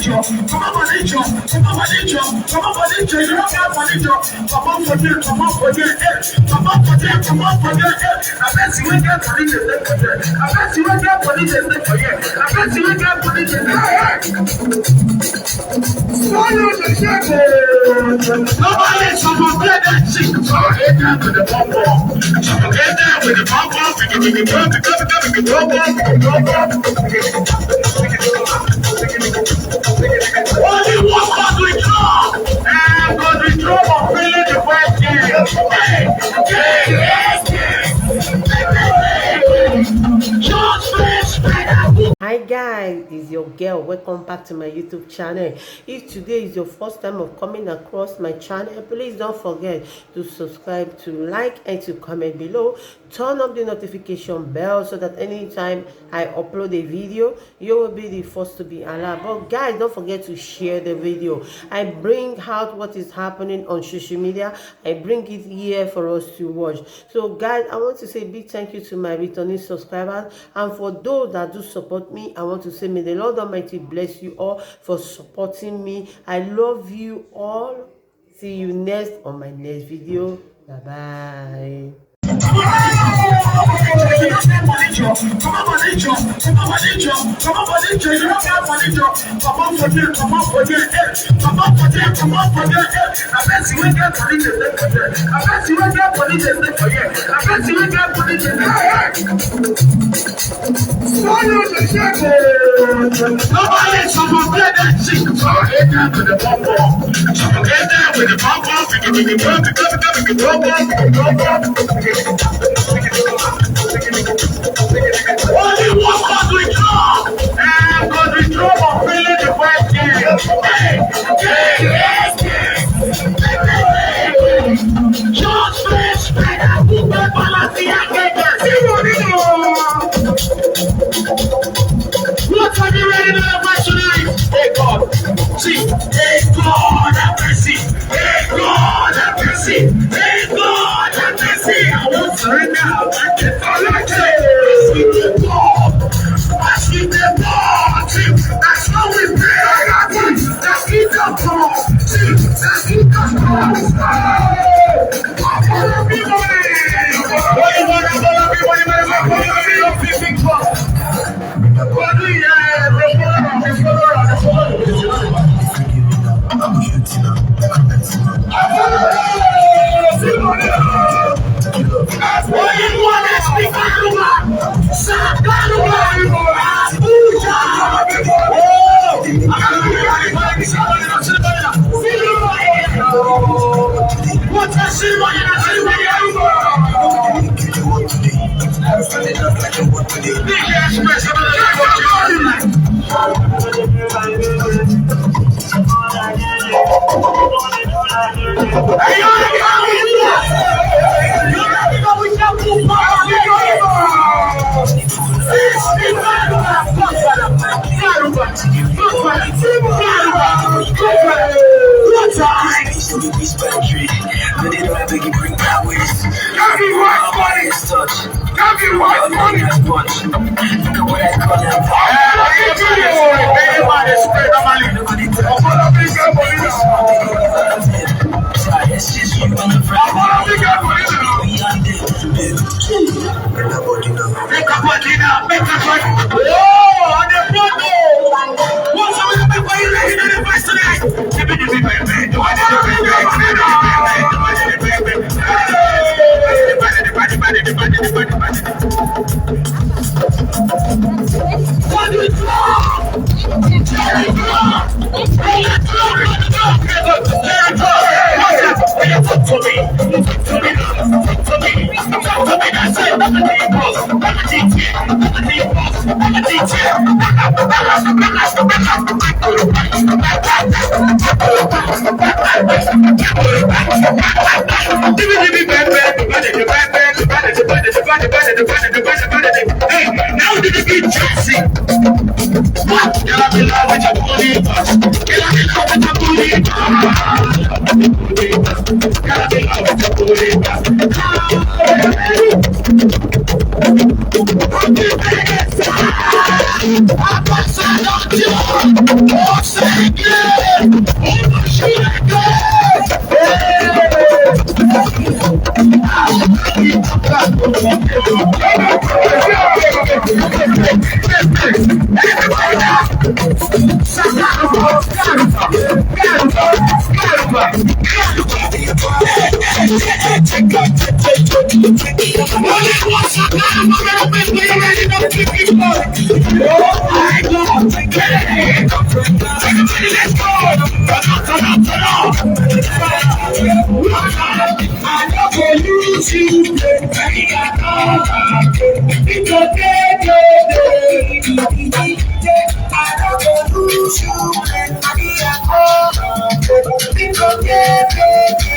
Nobody someone play that shit. So hit that with the bump ball. So hit that with the bump ball. Only one God we draw. And God we draw for feeling the first game. Hi guys, it's your girl. Welcome back to my YouTube channel. If today is your first time of coming across my channel, please don't forget to subscribe, to like, and to comment below. Turn up the notification bell so that anytime I upload a video, you will be the first to be alerted. But guys, don't forget to share the video. I bring out what is happening on social media. I bring it here for us to watch. So guys, I want to say a big thank you to my returning subscribers, and for those that do support me, I want to say may the Lord Almighty bless you all for supporting me. I love you all. See you next on my next video. Bye bye. Nobody someone play that shit. So hit that with the bump ball. So hit that with the bump ball. Only one God we draw. And God we draw for feeling the first game. Just face better. What are you ready to fight tonight? Hey God, see, hey God have mercy, hey God have mercy, hey God have mercy. I won't surrender, I can't collect it. God, I see the God, see, that's how we pray. That's in the God, see, that's in the God.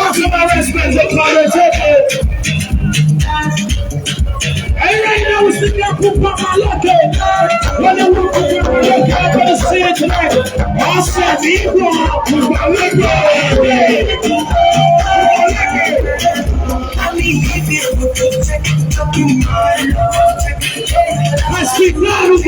What's my respect for hey, right now we sit down and put my luck in. When I walk up with my luck, I'm gonna see it tonight. I said, Negro, with my luck. Let's keep loud,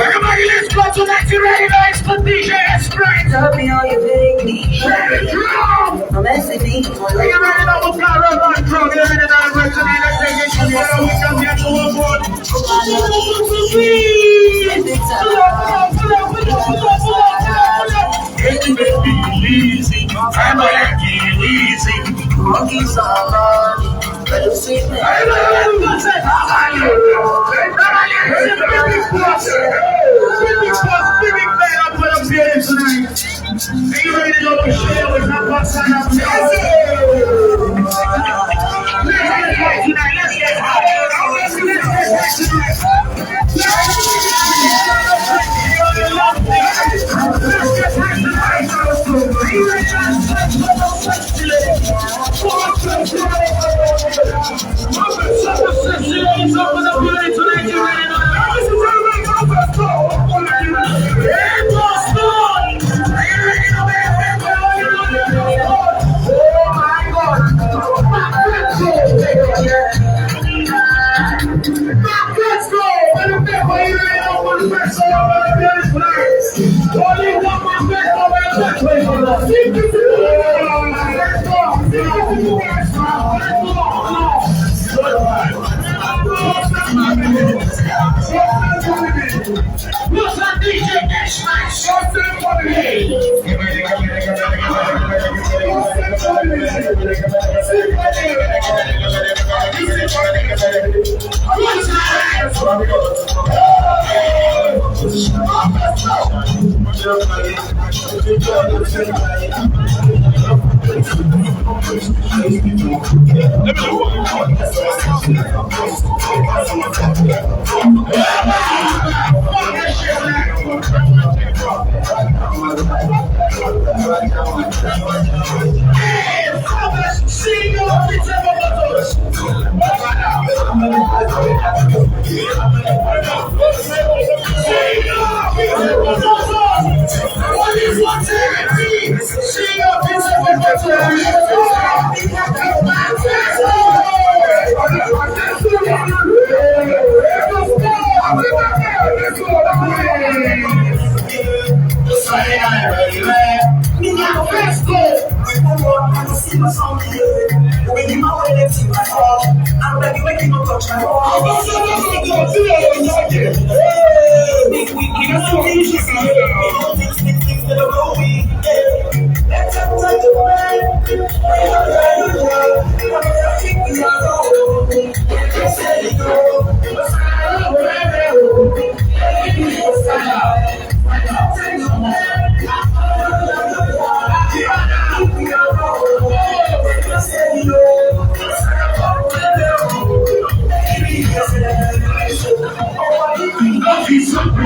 everybody, let's go tonight. You ready, guys? For DJ Sprite. Tell me all you think me. I'm SCD. Are you ready now? We'll fly right on through. You ready now? We're tonight. Let's take it from here. We come here to one more. Easy. I'm like easy. Monkeys are but you see me.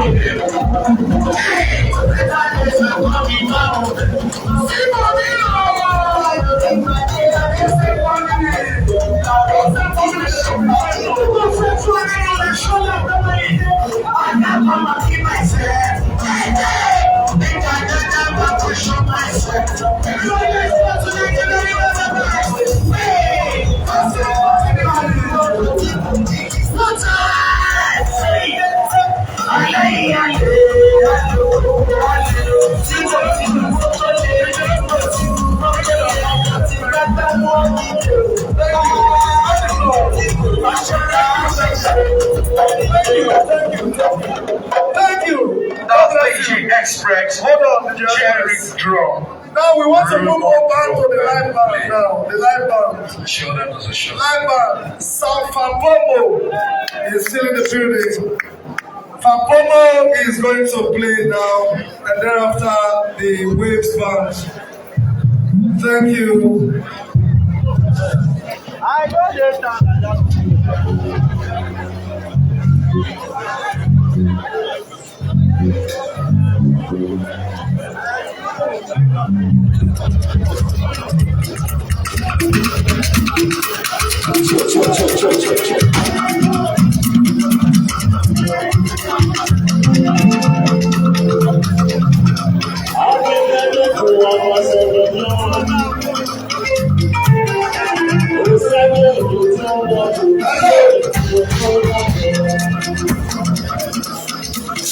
Thank you. Express. Hold on, Jerry Drum. Now we want to move on back to the live band now. The live band. Sure, that was a show. Live band. Sam Fampomo is still in the building. Fampomo is going to play now, and thereafter the Waves band. Thank you. I know this time.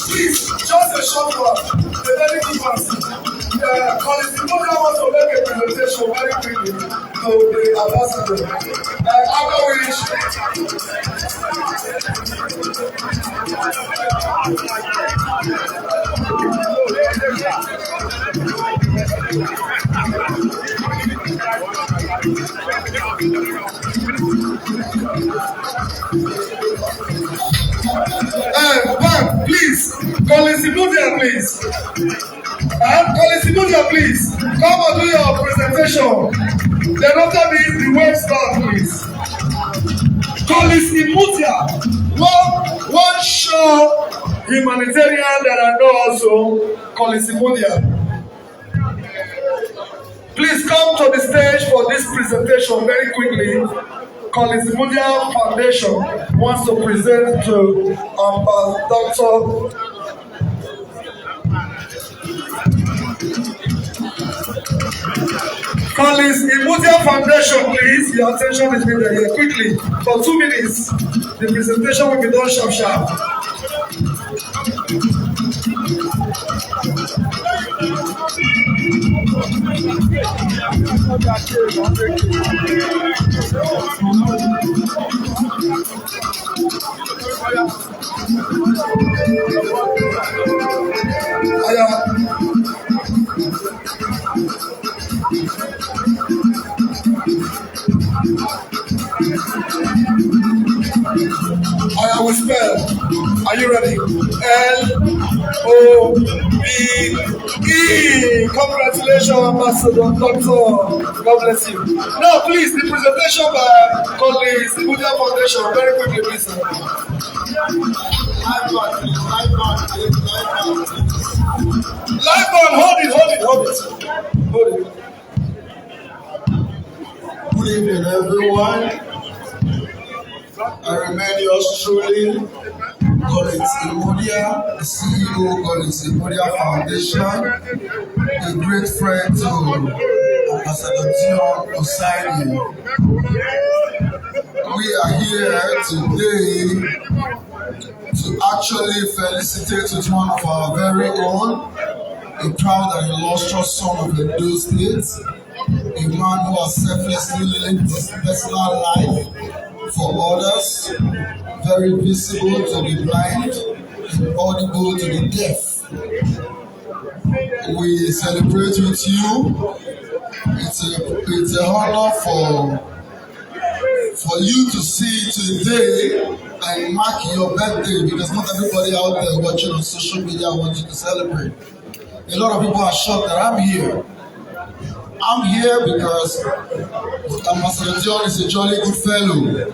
Please, just a short one. A very good one. College people now want to make a presentation very quickly to the ambassador. After which, please, Colisimudia, please. Colisimudia, please. Come and do your presentation. Then after this, the wave start, please. Colisimudia, one show humanitarian that I know also, Colisimudia. Please come to the stage for this presentation very quickly. Colisimudia Foundation wants to present to Dr. Colisimudia Foundation, please. Your attention is needed here. Quickly, for 2 minutes. The presentation will be done sharp. I will spell. Are you ready? L-O-B-E. Congratulations, Ambassador Doctor. God bless you. Now, please, the presentation by Colisimudia Foundation. Very quickly, please. Live on. Hold it. Good evening, everyone. I remain yours truly, Colisimudia, the CEO of Colisimudia Foundation, a great friend to Ambassador Dion Osaigle. We are here today to actually felicitate with one of our very own, a proud and illustrious son of the Edo State, a man who has selflessly lived his personal life for others, very visible to the blind, and audible to the deaf. We celebrate with you. It's a honor for you to see today and mark your birthday, because not everybody out there watching on social media wants you to celebrate. A lot of people are shocked that I'm here. I'm here because Ambassador Dion is a jolly good fellow.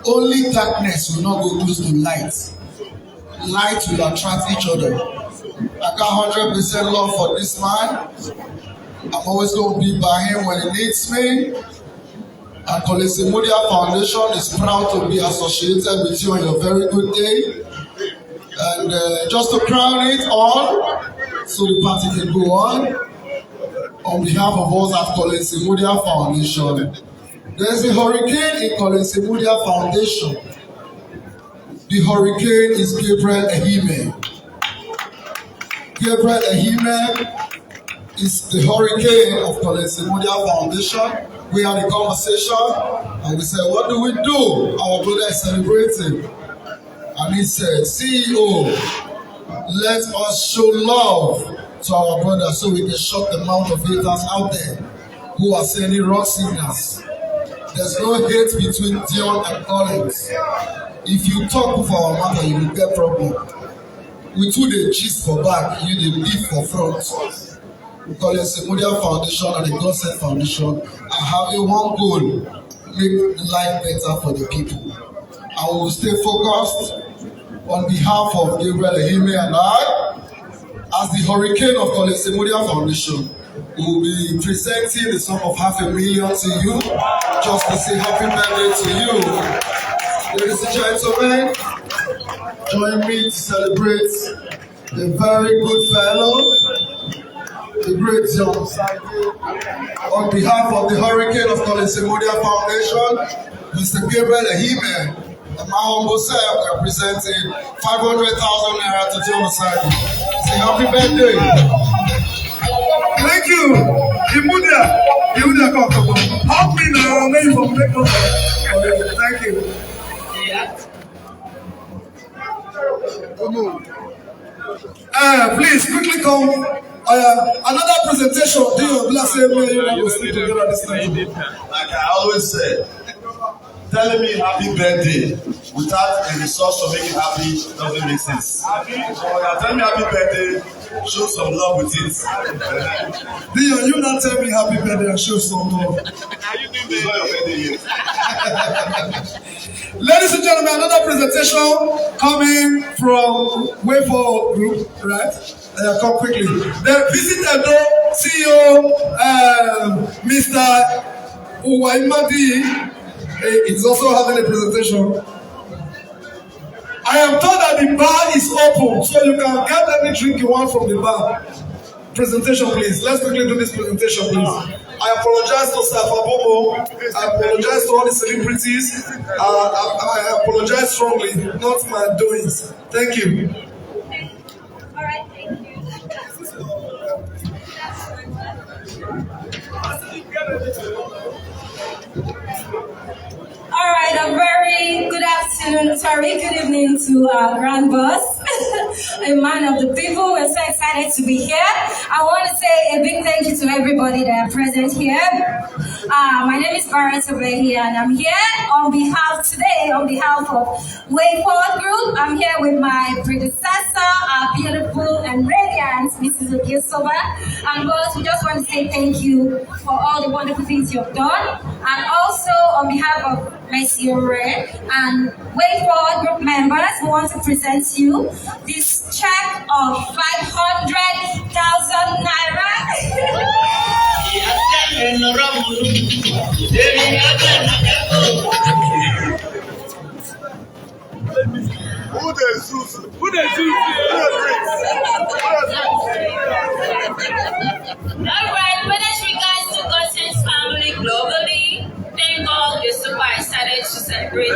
Only darkness will not go close to light. light will attract each other. I got 100% love for this man. I'm always going to be by him when he needs me. And Kolese Media Foundation is proud to be associated with you on your very good day. And just to crown it all, so the party can go on behalf of us at Kolese Media Foundation, there's a hurricane in Kolese Media Foundation. The hurricane is Gabriel Ehime. Gabriel Ehime is the hurricane of Kolese Media Foundation. We had a conversation and we said, what do we do? Our brother is celebrating. And he said, CEO, let us show love to our brother so we can shut the mouth of haters out there who are sending wrong signals. There's no hate between Dion and Collins. If you talk for our matter, you will get problem. We do the gist for back, you the beef for front. Kolese Media Foundation and the Godsend Foundation are having one goal: make life better for the people. I will stay focused on behalf of Gabriel Ehime and I, as the hurricane of Kolese Media Foundation. We will be presenting the sum of $500,000 to you, just to say happy birthday to you. Ladies and gentlemen, join me to celebrate a very good fellow, the great Dion Osaigle. On behalf of the hurricane of Kolese Media Foundation, Mr. Gabriel Ehime, and my humble self, we are presenting 500,000 naira to Dion Osaigle. Say happy birthday. Thank you. Imudia, come. Help me now. Maybe from Beckham. Thank you. Please quickly come. Another presentation. Dion, bless you. You will sleep together this time. Like I always say, telling me happy birthday without a resource to make it happy doesn't make sense. So you're telling me happy birthday, show some love with it. Dion, you not tell me happy birthday and show some love. It's not your birthday yet. Ladies and gentlemen, another presentation coming from Way Forward Group, right? Come quickly. The visitor CEO, Mr. Uwaimadi, is also having a presentation. I am told that the bar is open, so you can get any drink you want from the bar. Presentation, please. Let's quickly do this presentation, please. I apologize to Sir Fabomo. I apologize to all the celebrities. I apologize strongly, not my doings. Thank you. All right, thank you. All right, a very good afternoon, good evening to our grand boss, a man of the people. We're so excited to be here. I want to say a big thank you to everybody that are present here. My name is Barrett Obehi, and I'm here on behalf of Way Forward Group. I'm here with my predecessor, our beautiful and radiant Mrs. Ogesoba. And boss, we just want to say thank you for all the wonderful things you've done. And also on behalf of Messi Ore and Way Forward Group members, we want to present you this check of 500,000 naira. Alright, with regards to Godsend's family globally, thank God we're super excited to celebrate.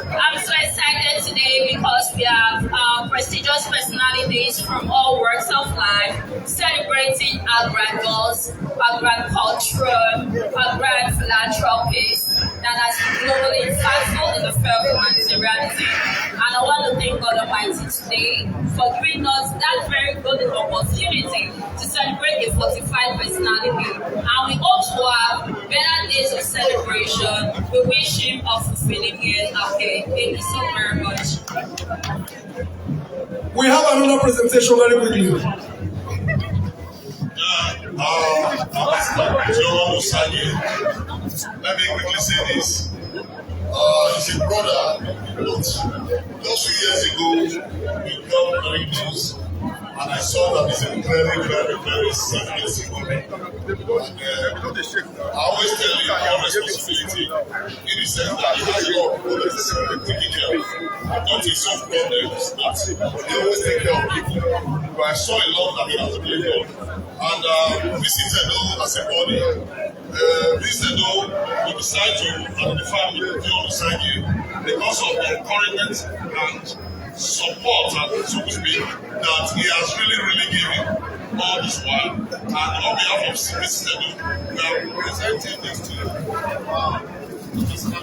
I'm so excited today because we have prestigious personalities from all walks of life celebrating our grand goals, our grand culture, our grand philanthropists that has been globally impactful in the field of humanitarianism. And I want to thank God Almighty today for giving us that very golden opportunity to celebrate a 45 personality. And we hope to have better days of celebration. We wish him a fulfilling year. Okay, thank you so very much. We have another presentation very quickly. Dion Osaigle. Let me quickly say this. He's a brother But just 2 years ago, we got very news, and I saw that it's a very, very, very serious economy. I always tell you our responsibility in the sense that it has a lot of problems taking care of. Not in some problems, but they always take care of people. But I saw a lot that we have to play for. And visited as a body. Visited we decide to, and the family, Dion Osaigle, because of the encouragement and support, so to speak, that he has really, really given all this while. And on behalf of visited, we are presenting this to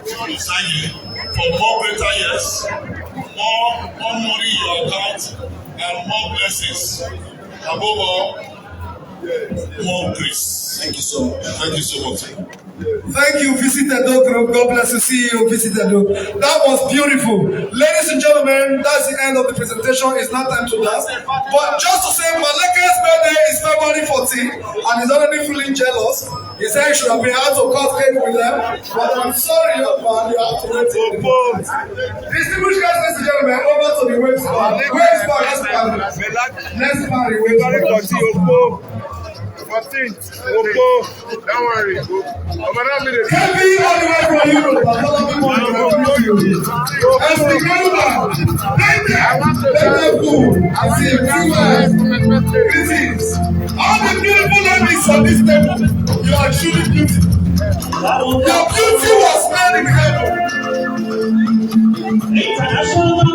Dion Osaigle for more greater years, more money in your account, and more blessings. Above all, more grace. Thank you so much. Thank you so much. Thank you, Visited Group. God bless you, CEO Visited. That was beautiful. Ladies and gentlemen, that's the end of the presentation. It's not time to dance. But just to say, Maleka's birthday is February 14th, and he's already feeling jealous. He said he should have been out to cut cake with them. But I'm sorry, young man, you have to wait till the moment. Distinguished guys, ladies and gentlemen, over to the Waves Bar. Waves Bar, let's party. Let's party, Waves Bar. 14th, Opo, don't worry. Heavy on the way from Europe, but not people on the way from Europe. As the Yoruba, let them food. I see you greetings. All the beautiful ladies on this table, you are truly beautiful. Your beauty was made in heaven. International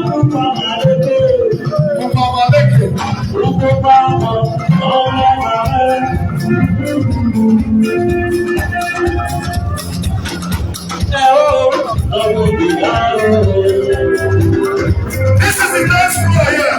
This is the dance floor here.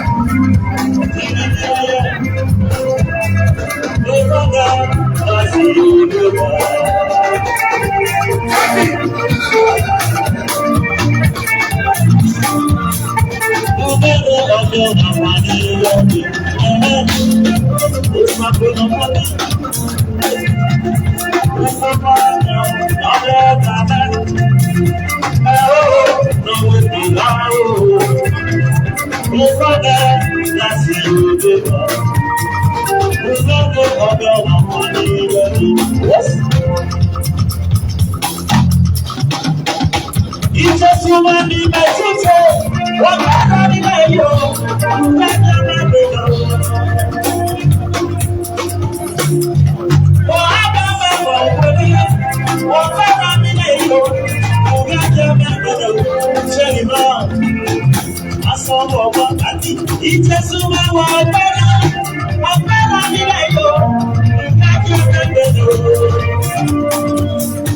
It's just you and me, my sister. What I you?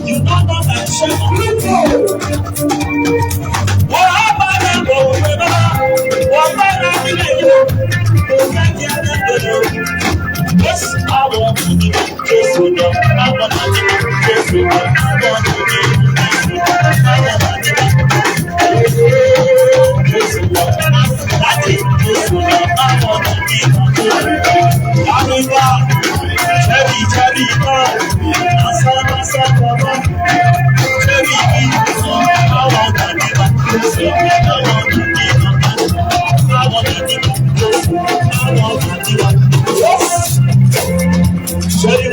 You don't know that shit. Yes, I want to be just with them. I want to be just with them. I want to be just with them. I think just with them. I want to be Cherry,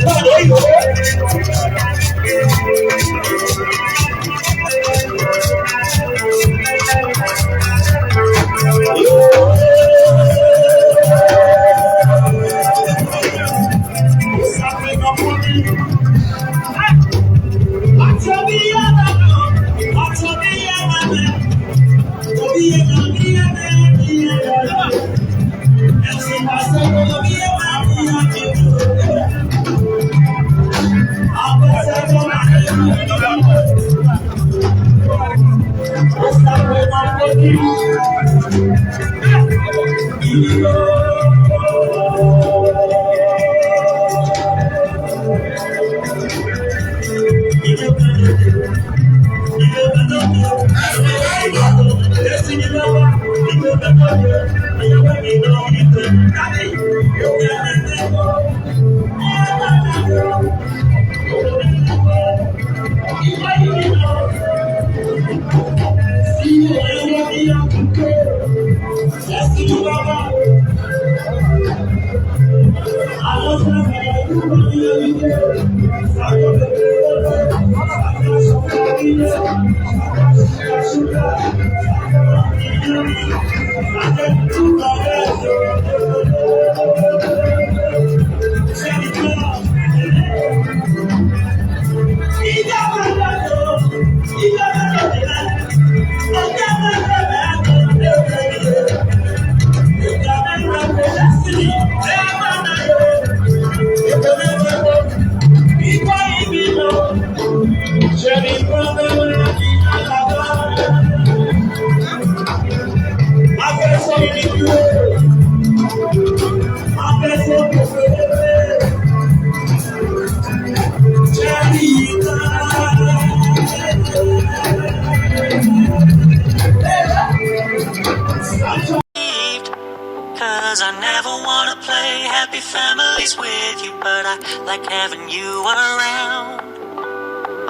Cause I never wanna play happy families with you, but I like having you around.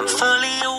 I'm fully aware